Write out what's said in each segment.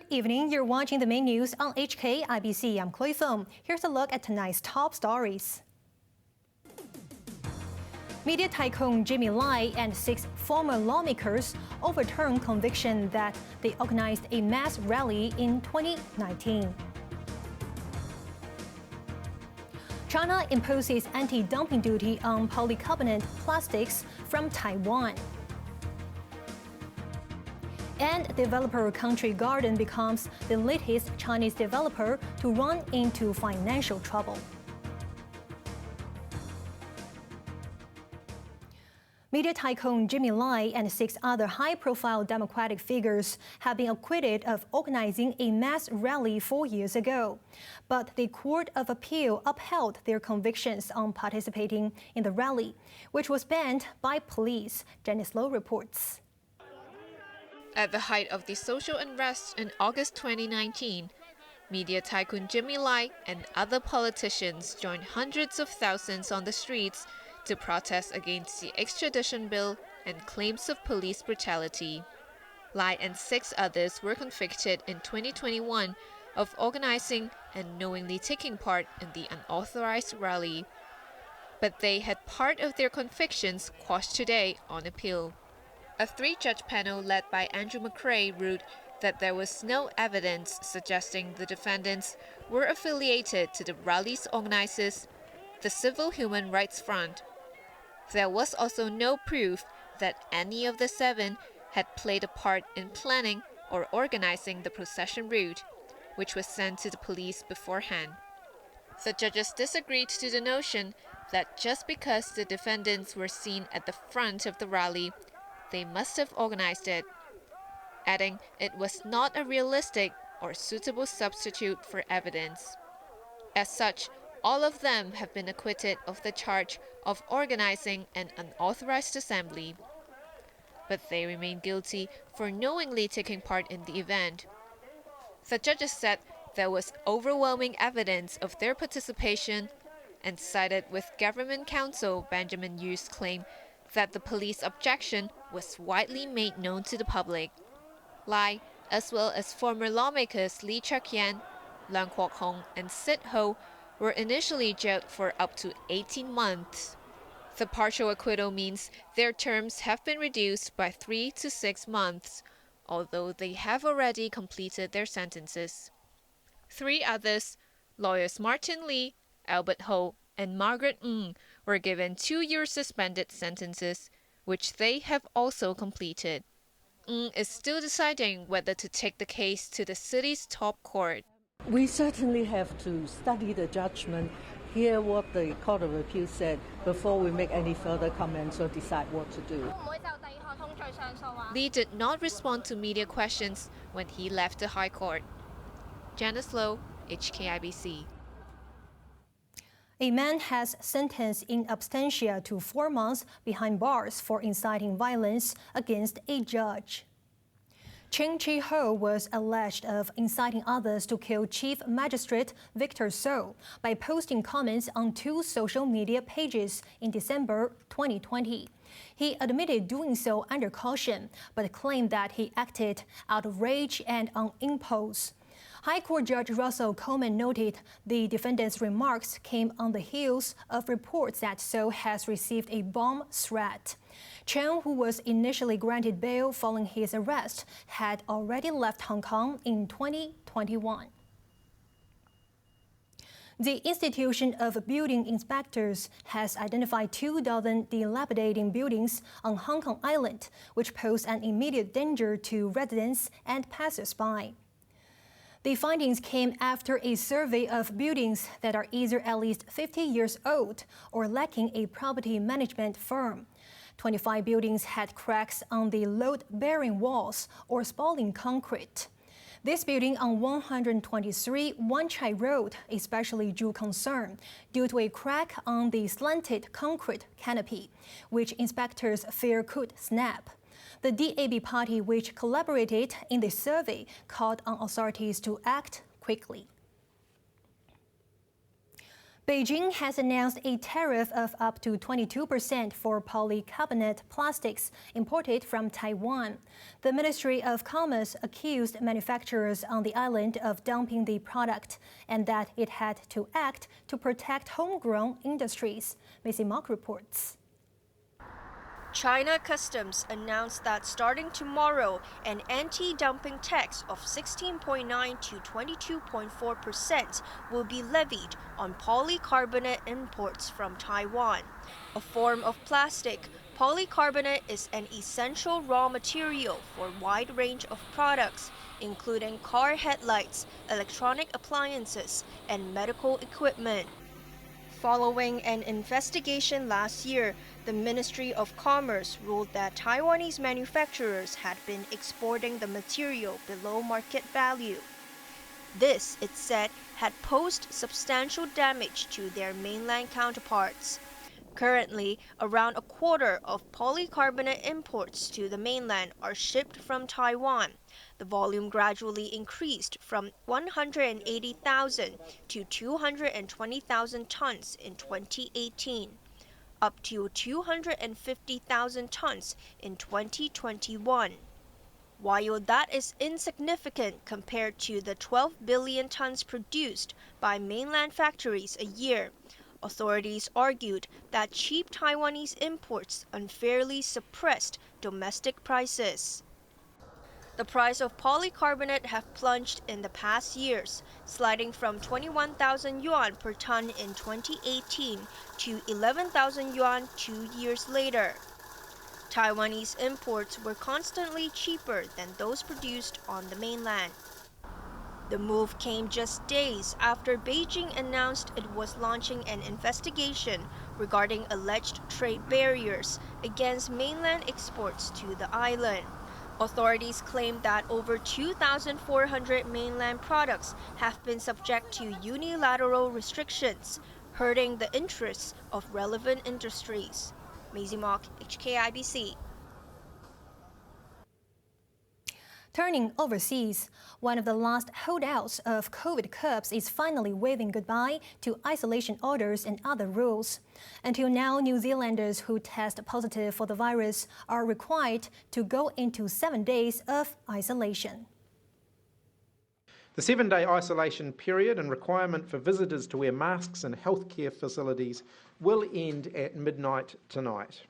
Good evening. You're watching the main news on HKIBC. I'm Chloe Feng. Here's a look at tonight's top stories. Media tycoon Jimmy Lai and 6 former lawmakers overturned conviction that they organized a mass rally in 2019. China imposes anti-dumping duty on polycarbonate plastics from Taiwan. And developer Country Garden becomes the latest Chinese developer to run into financial trouble. Media tycoon Jimmy Lai and 6 other high-profile Democratic figures have been acquitted of organizing a mass rally 4 years ago. But the Court of Appeal upheld their convictions on participating in the rally, which was banned by police. Dennis Low reports. At the height of the social unrest in August 2019, media tycoon Jimmy Lai and other politicians joined hundreds of thousands on the streets to protest against the extradition bill and claims of police brutality. Lai and 6 others were convicted in 2021 of organizing and knowingly taking part in the unauthorized rally. But they had part of their convictions quashed today on appeal. A 3-judge panel led by Andrew McRae ruled that there was no evidence suggesting the defendants were affiliated to the rally's organizers, the Civil Human Rights Front. There was also no proof that any of the 7 had played a part in planning or organizing the procession route, which was sent to the police beforehand. The judges disagreed to the notion that just because the defendants were seen at the front of the rally, they must have organized it, adding it was not a realistic or suitable substitute for evidence. As such, all of them have been acquitted of the charge of organizing an unauthorized assembly. But they remain guilty for knowingly taking part in the event. The judges said there was overwhelming evidence of their participation and sided with government counsel Benjamin Yu's claim that the police objection was widely made known to the public. Lai, as well as former lawmakers Lee Cheuk-yan, Leung Kwok-hong, and Sid Ho, were initially jailed for up to 18 months. The partial acquittal means their terms have been reduced by 3 to 6 months, although they have already completed their sentences. 3 others, lawyers Martin Lee, Albert Ho, and Margaret Ng, were given 2-year suspended sentences, which they have also completed. Ng is still deciding whether to take the case to the city's top court. We certainly have to study the judgment, hear what the Court of Appeal said before we make any further comments or decide what to do. Lee did not respond to media questions when he left the High Court. Janice Low, HKIBC. A man has sentenced in absentia to 4 months behind bars for inciting violence against a judge. Cheng Chi-ho was alleged of inciting others to kill Chief Magistrate Victor So by posting comments on 2 social media pages in December 2020. He admitted doing so under caution, but claimed that he acted out of rage and on impulse. High Court Judge Russell Coleman noted the defendant's remarks came on the heels of reports that So has received a bomb threat. Chen, who was initially granted bail following his arrest, had already left Hong Kong in 2021. The Institution of Building Inspectors has identified 2 dozen dilapidating buildings on Hong Kong Island, which pose an immediate danger to residents and passers-by. The findings came after a survey of buildings that are either at least 50 years old or lacking a property management firm. 25 buildings had cracks on the load-bearing walls or spalling concrete. This building on 123 Wan Chai Road especially drew concern due to a crack on the slanted concrete canopy, which inspectors fear could snap. The DAB party, which collaborated in the survey, called on authorities to act quickly. Beijing has announced a tariff of up to 22% for polycarbonate plastics imported from Taiwan. The Ministry of Commerce accused manufacturers on the island of dumping the product and that it had to act to protect homegrown industries. Macy Mock reports. China Customs announced that starting tomorrow, an anti-dumping tax of 16.9 to 22.4% will be levied on polycarbonate imports from Taiwan. A form of plastic, polycarbonate is an essential raw material for a wide range of products, including car headlights, electronic appliances, and medical equipment. Following an investigation last year, the Ministry of Commerce ruled that Taiwanese manufacturers had been exporting the material below market value. This, it said, had posed substantial damage to their mainland counterparts. Currently, around a quarter of polycarbonate imports to the mainland are shipped from Taiwan. The volume gradually increased from 180,000 to 220,000 tons in 2018, up to 250,000 tons in 2021. While that is insignificant compared to the 12 billion tons produced by mainland factories a year, authorities argued that cheap Taiwanese imports unfairly suppressed domestic prices. The price of polycarbonate have plunged in the past years, sliding from 21,000 yuan per ton in 2018 to 11,000 yuan 2 years later. Taiwanese imports were constantly cheaper than those produced on the mainland. The move came just days after Beijing announced it was launching an investigation regarding alleged trade barriers against mainland exports to the island. Authorities claim that over 2,400 mainland products have been subject to unilateral restrictions, hurting the interests of relevant industries. Maisie Mock, HKIBC. Turning overseas, one of the last holdouts of COVID curbs is finally waving goodbye to isolation orders and other rules. Until now, New Zealanders who test positive for the virus are required to go into 7 days of isolation. The 7-day isolation period and requirement for visitors to wear masks in healthcare facilities will end at midnight tonight.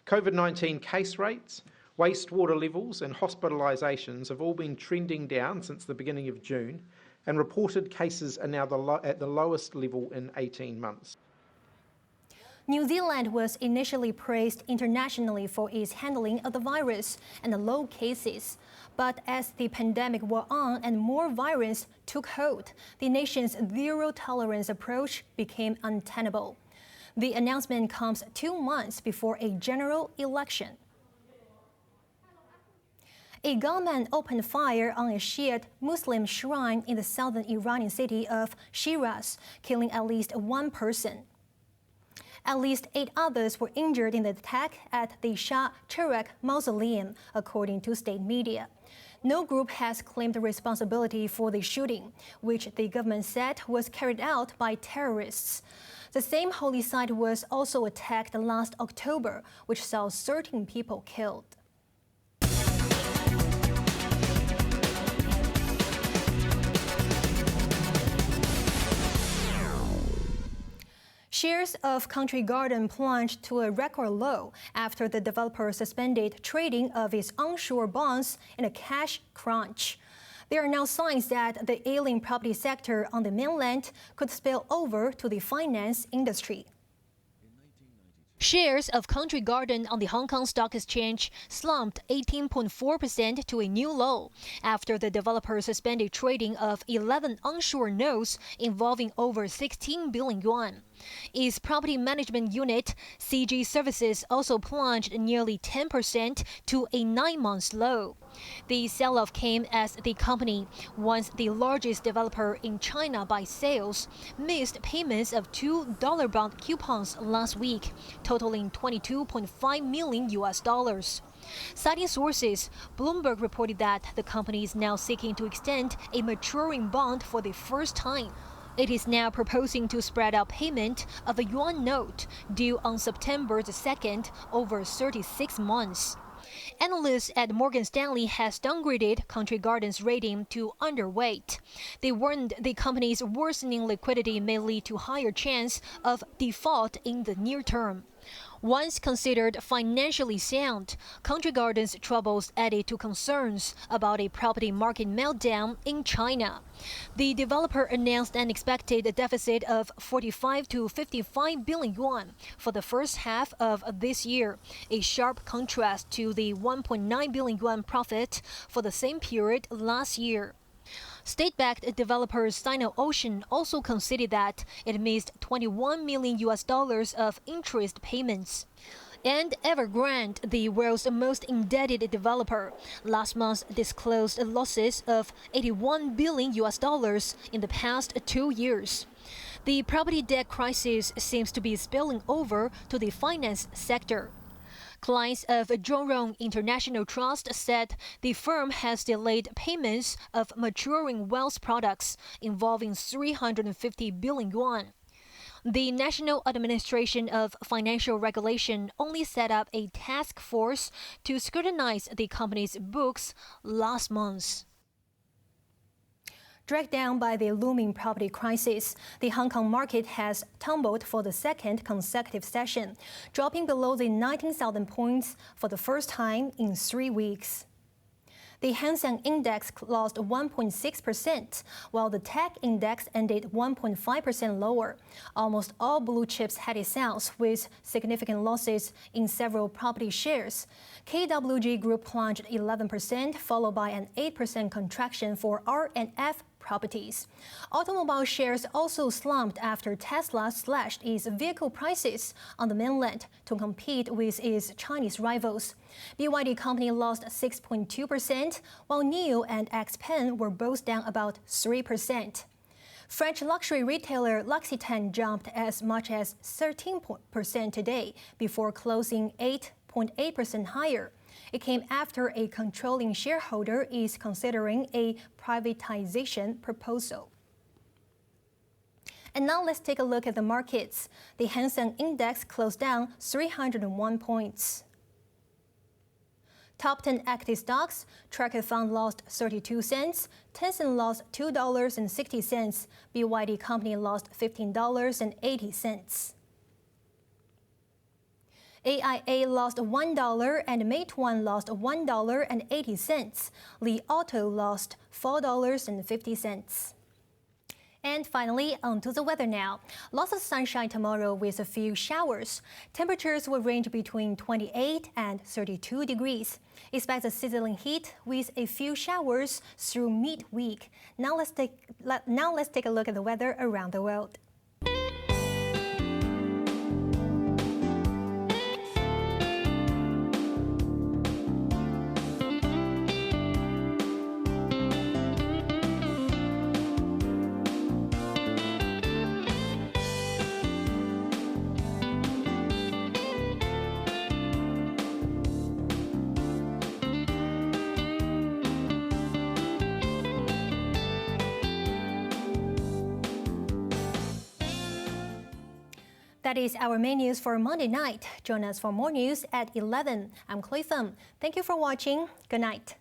COVID-19 case rates, wastewater levels and hospitalisations have all been trending down since the beginning of June, and reported cases are now at the lowest level in 18 months. New Zealand was initially praised internationally for its handling of the virus and the low cases. But as the pandemic wore on and more virus took hold, the nation's zero-tolerance approach became untenable. The announcement comes 2 months before a general election. A gunman opened fire on a Shiite Muslim shrine in the southern Iranian city of Shiraz, killing at least 1 person. At least 8 others were injured in the attack at the Shah Cheragh mausoleum, according to state media. No group has claimed responsibility for the shooting, which the government said was carried out by terrorists. The same holy site was also attacked last October, which saw 13 people killed. Shares of Country Garden plunged to a record low after the developer suspended trading of its onshore bonds in a cash crunch. There are now signs that the ailing property sector on the mainland could spill over to the finance industry. Shares of Country Garden on the Hong Kong Stock Exchange slumped 18.4% to a new low after the developer suspended trading of 11 onshore notes involving over 16 billion yuan. Its property management unit, CG Services, also plunged nearly 10% to a 9-month low. The sell-off came as the company, once the largest developer in China by sales, missed payments of $2 bond coupons last week, totaling $22.5 million. Citing sources, Bloomberg reported that the company is now seeking to extend a maturing bond for the first time. It is now proposing to spread out payment of a yuan note due on September the 2nd over 36 months. Analysts at Morgan Stanley has downgraded Country Garden's rating to underweight. They warned the company's worsening liquidity may lead to higher chance of default in the near term. Once considered financially sound, Country Garden's troubles added to concerns about a property market meltdown in China. The developer announced an expected deficit of 45 to 55 billion yuan for the first half of this year, a sharp contrast to the 1.9 billion yuan profit for the same period last year. State-backed developer Sino-Ocean also conceded that it missed $21 million of interest payments. And Evergrande, the world's most indebted developer, last month disclosed losses of $81 billion in the past 2 years. The property debt crisis seems to be spilling over to the finance sector. Clients of Zhongrong International Trust said the firm has delayed payments of maturing wealth products involving 350 billion yuan. The National Administration of Financial Regulation only set up a task force to scrutinize the company's books last month. Dragged down by the looming property crisis, the Hong Kong market has tumbled for the second consecutive session, dropping below the 19,000 points for the first time in 3 weeks. The Hang Seng Index lost 1.6%, while the tech index ended 1.5% lower. Almost all blue chips headed south, with significant losses in several property shares. KWG Group plunged 11%, followed by an 8% contraction for R&F properties. Automobile shares also slumped after Tesla slashed its vehicle prices on the mainland to compete with its Chinese rivals. BYD company lost 6.2%, while NIO and XPeng were both down about 3%. French luxury retailer L'Occitane jumped as much as 13% today before closing 8.8% higher. It came after a controlling shareholder is considering a privatization proposal. And now let's take a look at the markets. The Hang Seng Index closed down 301 points. Top 10 equity stocks, Tracker Fund lost 32 cents, Tencent lost $2.60, BYD company lost $15.80. AIA lost $1 and Meituan lost $1.80. Li Auto lost $4.50. And finally, onto the weather now. Lots of sunshine tomorrow with a few showers. Temperatures will range between 28 and 32 degrees. Expect a sizzling heat with a few showers through midweek. Now let's take a look at the weather around the world. That is our main news for Monday night. Join us for more news at 11. I'm Chloe Feng. Thank you for watching. Good night.